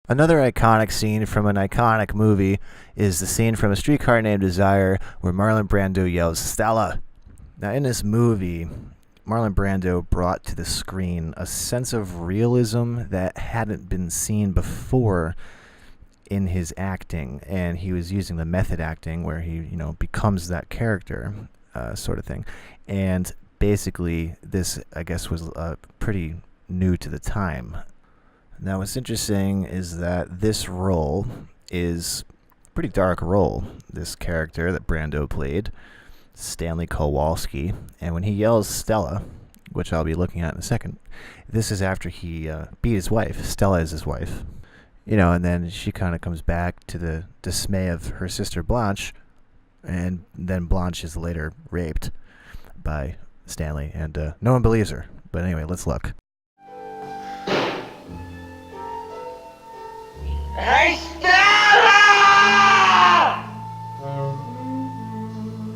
Another iconic scene from an iconic movie is the scene from A Streetcar Named Desire where Marlon Brando yells, "Stella!" Now, in this movie, Marlon Brando brought to the screen a sense of realism that hadn't been seen before in his acting, and he was using the method acting where he, becomes that character, sort of thing. And basically, this, I guess, was pretty new to the time. Now, what's interesting is that this role is a pretty dark role. This character that Brando played, Stanley Kowalski, and when he yells Stella, which I'll be looking at in a second, this is after he beat his wife. Stella is his wife. And then she kind of comes back to the dismay of her sister Blanche, and then Blanche is later raped by Stanley, and no one believes her. But anyway, let's look. Hey, Stella!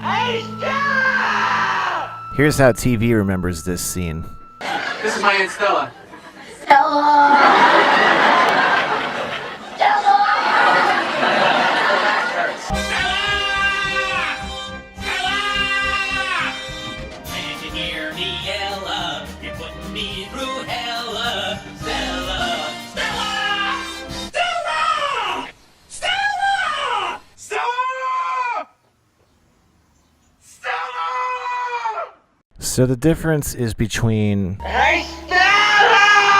Hey, Stella! Here's how TV remembers this scene. This is my Aunt Stella. Stella! So the difference is between Hey, Stella!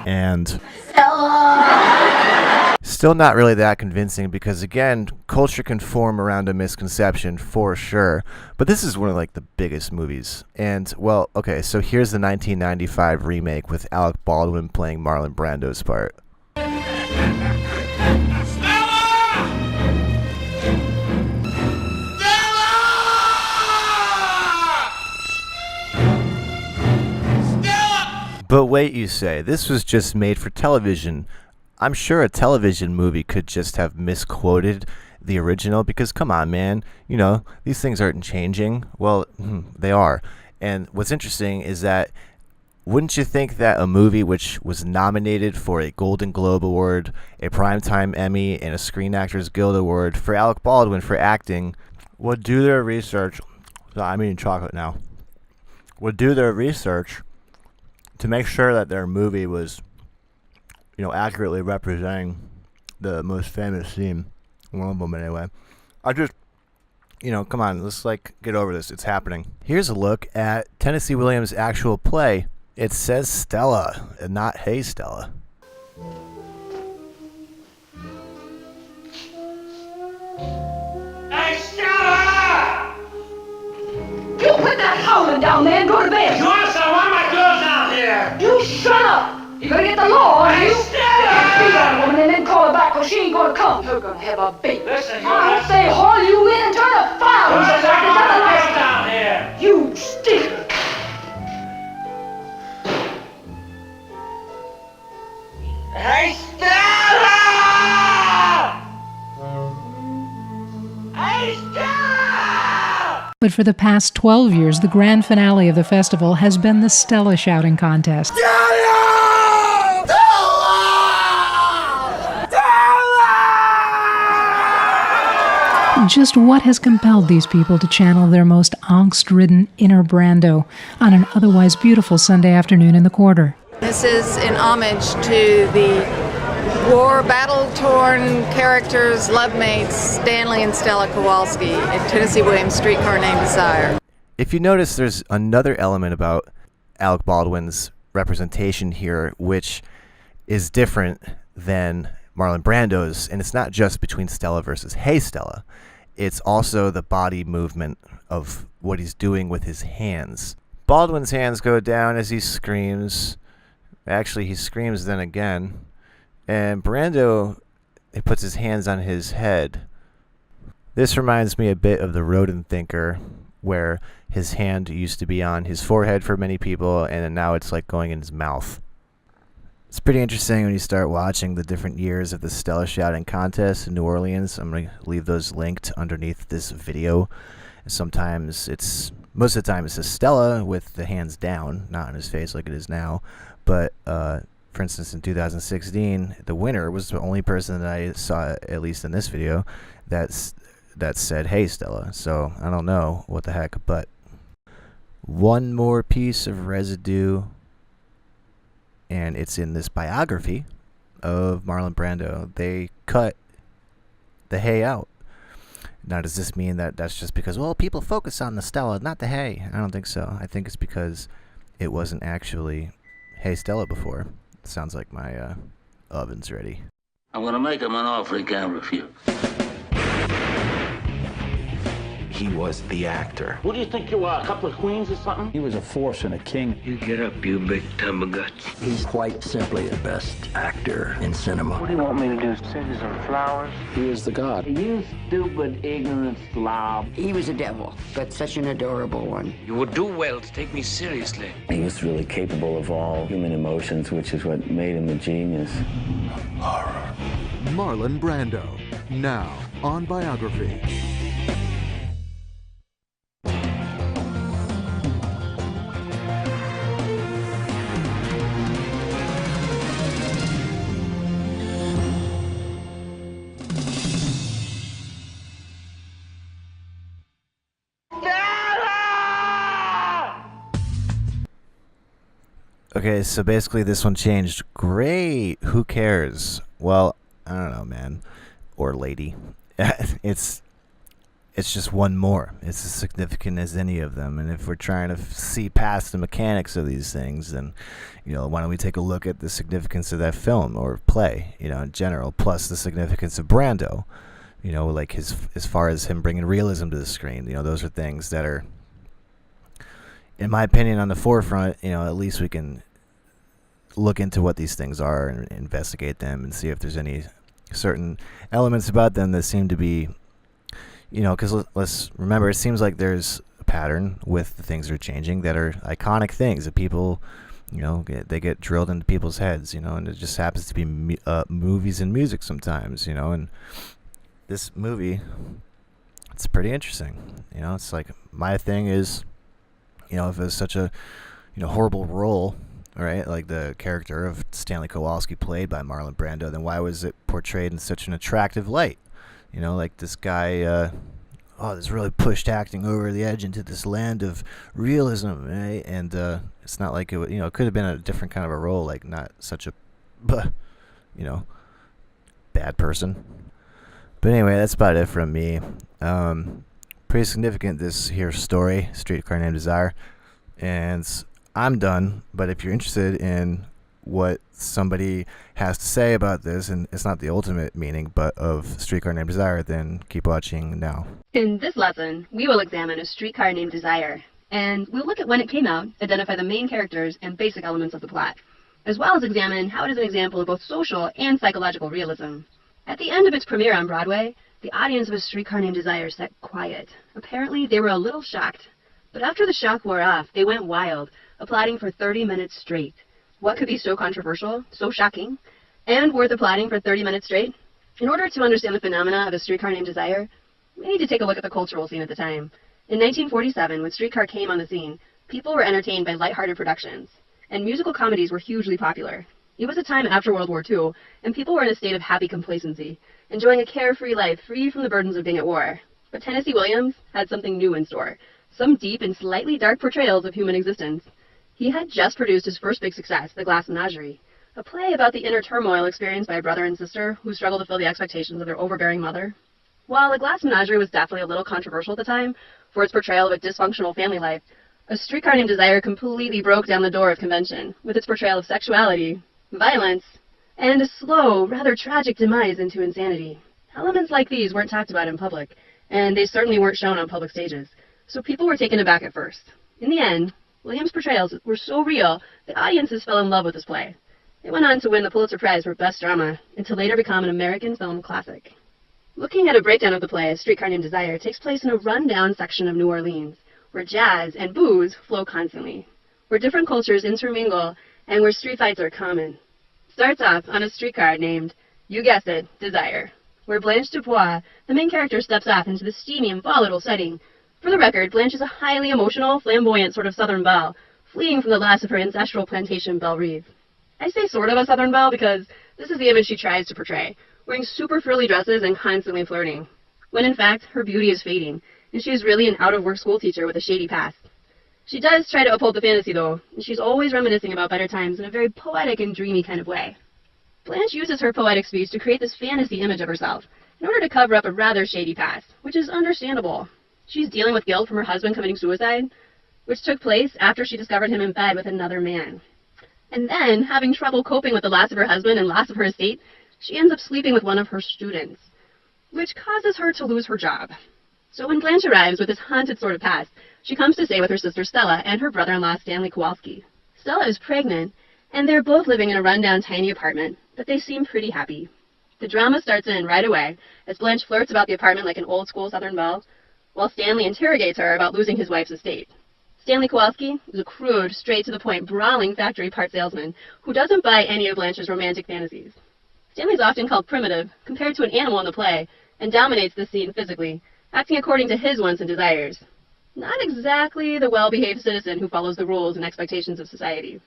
and Stella! still not really that convincing because, again, culture can form around a misconception for sure. But this is one of the biggest movies. And, well, okay, so here's the 1995 remake with Alec Baldwin playing Marlon Brando's part. But wait, you say, this was just made for television. I'm sure a television movie could just have misquoted the original because, come on, man, these things aren't changing. Well, they are. And what's interesting is that wouldn't you think that a movie which was nominated for a Golden Globe Award, a Primetime Emmy, and a Screen Actors Guild Award for Alec Baldwin for acting would do their research, I'm eating chocolate now, would do their research to make sure that their movie was, accurately representing the most famous scene. One of them, anyway. I just, come on, let's, get over this. It's happening. Here's a look at Tennessee Williams' actual play. It says Stella, and not Hey, Stella. Hey, Stella! You put that howling down there and go to bed. You want some? Why am I clothes down here? You shut up! You gotta get the law, are you? Stella! Beat that woman and then call her back, or she ain't gonna come. You're gonna have a baby. Listen, I'll say haul you in and turn a fire on What's just like the other last time. down here? You stink. Hey, Stella! Hey, Stella! But for the past 12 years, the grand finale of the festival has been the Stella Shouting Contest. Just what has compelled these people to channel their most angst-ridden inner Brando on an otherwise beautiful Sunday afternoon in the Quarter? This is in homage to the war battle-torn characters, love mates, Stanley and Stella Kowalski in Tennessee Williams' Streetcar Named Desire. If you notice, there's another element about Alec Baldwin's representation here, which is different than Marlon Brando's, and it's not just between Stella versus Hey, Stella. It's also the body movement of what he's doing with his hands. Baldwin's hands go down as he screams. Actually, he screams then again. And Brando, he puts his hands on his head. This reminds me a bit of the Rodin Thinker, where his hand used to be on his forehead for many people, and now it's going in his mouth. It's pretty interesting when you start watching the different years of the Stella Shouting Contest in New Orleans. I'm going to leave those linked underneath this video. Sometimes most of the time it's a Stella with the hands down, not on his face like it is now. But for instance, in 2016, the winner was the only person that I saw, at least in this video, that said, "Hey, Stella." So I don't know what the heck, but one more piece of residue, and it's in this biography of Marlon Brando. They cut the hey out. Now, does this mean that that's just because, well, people focus on the Stella, not the hey? I don't think so. I think it's because it wasn't actually Hey Stella before. It sounds like my oven's ready. I'm gonna make him an offer he can't refuse. He was the actor. Who do you think you are, a couple of queens or something? He was a force and a king. You get up, you big tub of guts. He's quite simply the best actor in cinema. What do you want me to do? Send you some flowers? He is the god. You stupid, ignorant slob. He was a devil, but such an adorable one. You would do well to take me seriously. He was really capable of all human emotions, which is what made him a genius. Horror. Marlon Brando, now on Biography. Okay, so basically this one changed. Great. Who cares? Well, I don't know, man. Or lady. It's just one more. It's as significant as any of them. And if we're trying to see past the mechanics of these things, then, why don't we take a look at the significance of that film or play, in general, plus the significance of Brando, like as far as him bringing realism to the screen. Those are things that are, in my opinion, on the forefront. At least we can look into what these things are and investigate them and see if there's any certain elements about them that seem to be, because let's remember, it seems like there's a pattern with the things that are changing that are iconic things that people, they get drilled into people's heads, and it just happens to be movies and music sometimes, and this movie, it's pretty interesting. It's like, my thing is, if it's such a, horrible role, right, like the character of Stanley Kowalski played by Marlon Brando, then why was it portrayed in such an attractive light? Like this guy, this really pushed acting over the edge into this land of realism, right? And it's not like it would, it could have been a different kind of a role, like not such a, bad person. But anyway, that's about it from me. Pretty significant, this here story, Streetcar Named Desire. And I'm done, but if you're interested in what somebody has to say about this, and it's not the ultimate meaning, but of Streetcar Named Desire, then keep watching now. In this lesson, we will examine A Streetcar Named Desire, and we'll look at when it came out, identify the main characters and basic elements of the plot, as well as examine how it is an example of both social and psychological realism. At the end of its premiere on Broadway, the audience of A Streetcar Named Desire sat quiet. Apparently, they were a little shocked. But after the shock wore off, they went wild, applauding for 30 minutes straight. What could be so controversial, so shocking, and worth applauding for 30 minutes straight? In order to understand the phenomena of A Streetcar Named Desire, we need to take a look at the cultural scene at the time. In 1947, when Streetcar came on the scene, people were entertained by lighthearted productions, and musical comedies were hugely popular. It was a time after World War II, and people were in a state of happy complacency, enjoying a carefree life free from the burdens of being at war. But Tennessee Williams had something new in store, some deep and slightly dark portrayals of human existence. He had just produced his first big success, The Glass Menagerie, a play about the inner turmoil experienced by a brother and sister who struggle to fill the expectations of their overbearing mother. While The Glass Menagerie was definitely a little controversial at the time for its portrayal of a dysfunctional family life, A Streetcar Named Desire completely broke down the door of convention with its portrayal of sexuality, violence, and a slow, rather tragic demise into insanity. Elements like these weren't talked about in public, and they certainly weren't shown on public stages, so people were taken aback at first. In the end, Williams' portrayals were so real that audiences fell in love with this play. It went on to win the Pulitzer Prize for Best Drama, and to later become an American film classic. Looking at a breakdown of the play, A Streetcar Named Desire takes place in a run-down section of New Orleans, where jazz and booze flow constantly, where different cultures intermingle, and where street fights are common. Starts off on a streetcar named, you guessed it, Desire, where Blanche Dubois, the main character, steps off into the steamy and volatile setting. For the record, Blanche is a highly emotional, flamboyant sort of southern belle, fleeing from the loss of her ancestral plantation, Belle Reve. I say sort of a Southern belle because this is the image she tries to portray, wearing super frilly dresses and constantly flirting, when in fact her beauty is fading, and she is really an out-of-work school teacher with a shady past. She does try to uphold the fantasy though, and she's always reminiscing about better times in a very poetic and dreamy kind of way. Blanche uses her poetic speech to create this fantasy image of herself in order to cover up a rather shady past, which is understandable. She's dealing with guilt from her husband committing suicide, which took place after she discovered him in bed with another man. And then, having trouble coping with the loss of her husband and loss of her estate, she ends up sleeping with one of her students, which causes her to lose her job. So when Blanche arrives with this haunted sort of past, she comes to stay with her sister Stella and her brother-in-law Stanley Kowalski. Stella is pregnant, and they're both living in a rundown tiny apartment, but they seem pretty happy. The drama starts in right away, as Blanche flirts about the apartment like an old-school Southern belle, while Stanley interrogates her about losing his wife's estate. Stanley Kowalski is a crude, straight-to-the-point, brawling factory part salesman who doesn't buy any of Blanche's romantic fantasies. Stanley's often called primitive, compared to an animal in the play, and dominates the scene physically, acting according to his wants and desires. Not exactly the well-behaved citizen who follows the rules and expectations of society.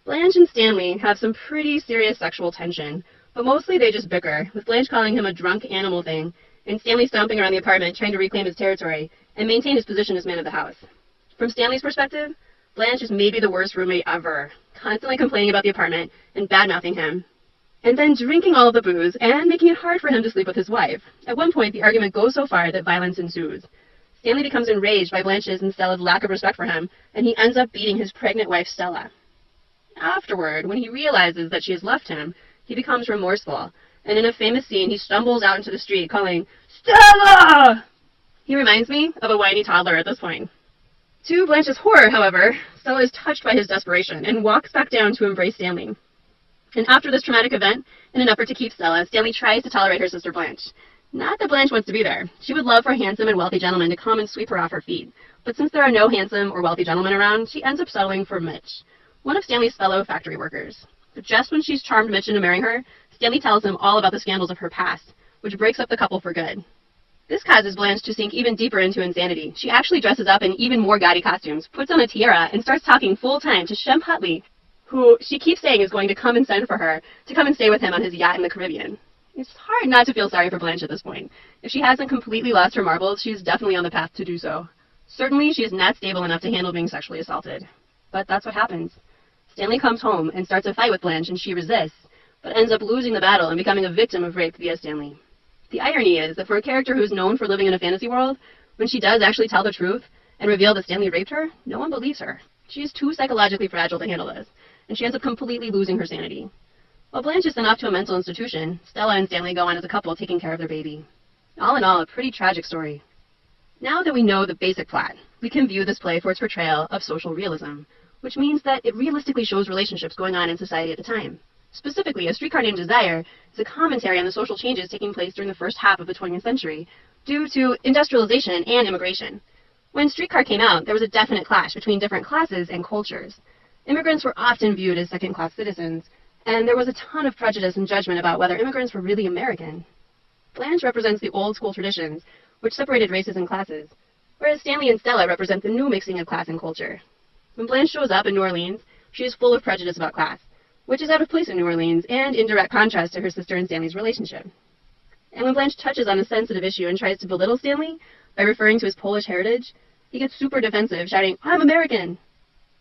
Blanche and Stanley have some pretty serious sexual tension, but mostly they just bicker, with Blanche calling him a drunk animal thing, and Stanley stomping around the apartment trying to reclaim his territory and maintain his position as man of the house. From Stanley's perspective, Blanche is maybe the worst roommate ever, constantly complaining about the apartment and bad-mouthing him, and then drinking all of the booze and making it hard for him to sleep with his wife. At one point, the argument goes so far that violence ensues. Stanley becomes enraged by Blanche's and Stella's lack of respect for him, and he ends up beating his pregnant wife, Stella. Afterward, when he realizes that she has left him, he becomes remorseful, and in a famous scene, he stumbles out into the street calling, "Stella!" He reminds me of a whiny toddler at this point. To Blanche's horror, however, Stella is touched by his desperation and walks back down to embrace Stanley. And after this traumatic event, in an effort to keep Stella, Stanley tries to tolerate her sister Blanche. Not that Blanche wants to be there. She would love for a handsome and wealthy gentleman to come and sweep her off her feet. But since there are no handsome or wealthy gentlemen around, she ends up settling for Mitch, one of Stanley's fellow factory workers. But just when she's charmed Mitch into marrying her, Stanley tells him all about the scandals of her past, which breaks up the couple for good. This causes Blanche to sink even deeper into insanity. She actually dresses up in even more gaudy costumes, puts on a tiara, and starts talking full-time to Shem Hutley, who she keeps saying is going to come and send for her to come and stay with him on his yacht in the Caribbean. It's hard not to feel sorry for Blanche at this point. If she hasn't completely lost her marbles, she's definitely on the path to do so. Certainly, she is not stable enough to handle being sexually assaulted. But that's what happens. Stanley comes home and starts a fight with Blanche, and she resists, but ends up losing the battle and becoming a victim of rape via Stanley. The irony is that for a character who's known for living in a fantasy world, when she does actually tell the truth and reveal that Stanley raped her, no one believes her. She is too psychologically fragile to handle this, and she ends up completely losing her sanity. While Blanche is sent off to a mental institution, Stella and Stanley go on as a couple taking care of their baby. All in all, a pretty tragic story. Now that we know the basic plot, we can view this play for its portrayal of social realism, which means that it realistically shows relationships going on in society at the time. Specifically, A Streetcar Named Desire is a commentary on the social changes taking place during the first half of the 20th century due to industrialization and immigration. When Streetcar came out, there was a definite clash between different classes and cultures. Immigrants were often viewed as second-class citizens, and there was a ton of prejudice and judgment about whether immigrants were really American. Blanche represents the old-school traditions, which separated races and classes, whereas Stanley and Stella represent the new mixing of class and culture. When Blanche shows up in New Orleans, she is full of prejudice about class, which is out of place in New Orleans and in direct contrast to her sister and Stanley's relationship. And when Blanche touches on a sensitive issue and tries to belittle Stanley by referring to his Polish heritage, he gets super defensive, shouting, "I'm American!"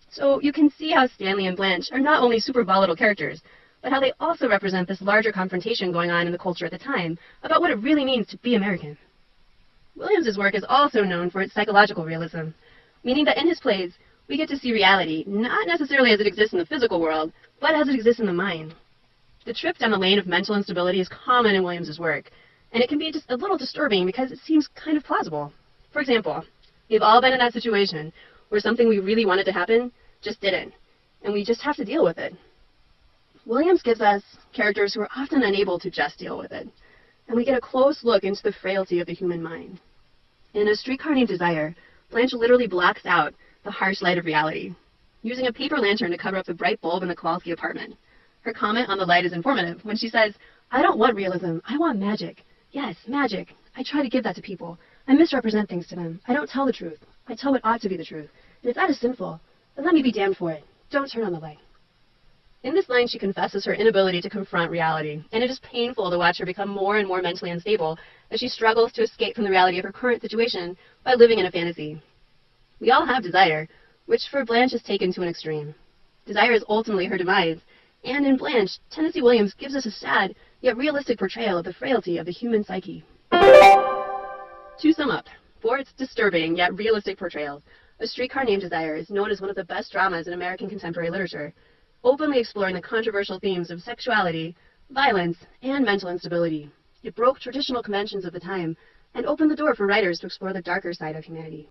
So you can see how Stanley and Blanche are not only super volatile characters, but how they also represent this larger confrontation going on in the culture at the time about what it really means to be American. Williams's work is also known for its psychological realism, meaning that in his plays, we get to see reality not necessarily as it exists in the physical world, but as it exists in the mind. The trip down the lane of mental instability is common in Williams's work, and it can be just a little disturbing because it seems kind of plausible. For example, we've all been in that situation where something we really wanted to happen just didn't, and we just have to deal with it. Williams gives us characters who are often unable to just deal with it, and we get a close look into the frailty of the human mind. In A Streetcar Named Desire, Blanche literally blocks out the harsh light of reality, using a paper lantern to cover up the bright bulb in the Kowalski apartment. Her comment on the light is informative when she says, "I don't want realism, I want magic. Yes, magic. I try to give that to people. I misrepresent things to them. I don't tell the truth. I tell what ought to be the truth. And if that is sinful, then let me be damned for it. Don't turn on the light." In this line, she confesses her inability to confront reality, and it is painful to watch her become more and more mentally unstable as she struggles to escape from the reality of her current situation by living in a fantasy. We all have desire, which for Blanche is taken to an extreme. Desire is ultimately her demise, and in Blanche, Tennessee Williams gives us a sad, yet realistic portrayal of the frailty of the human psyche. To sum up, for its disturbing yet realistic portrayal, A Streetcar Named Desire is known as one of the best dramas in American contemporary literature, openly exploring the controversial themes of sexuality, violence, and mental instability. It broke traditional conventions of the time and opened the door for writers to explore the darker side of humanity.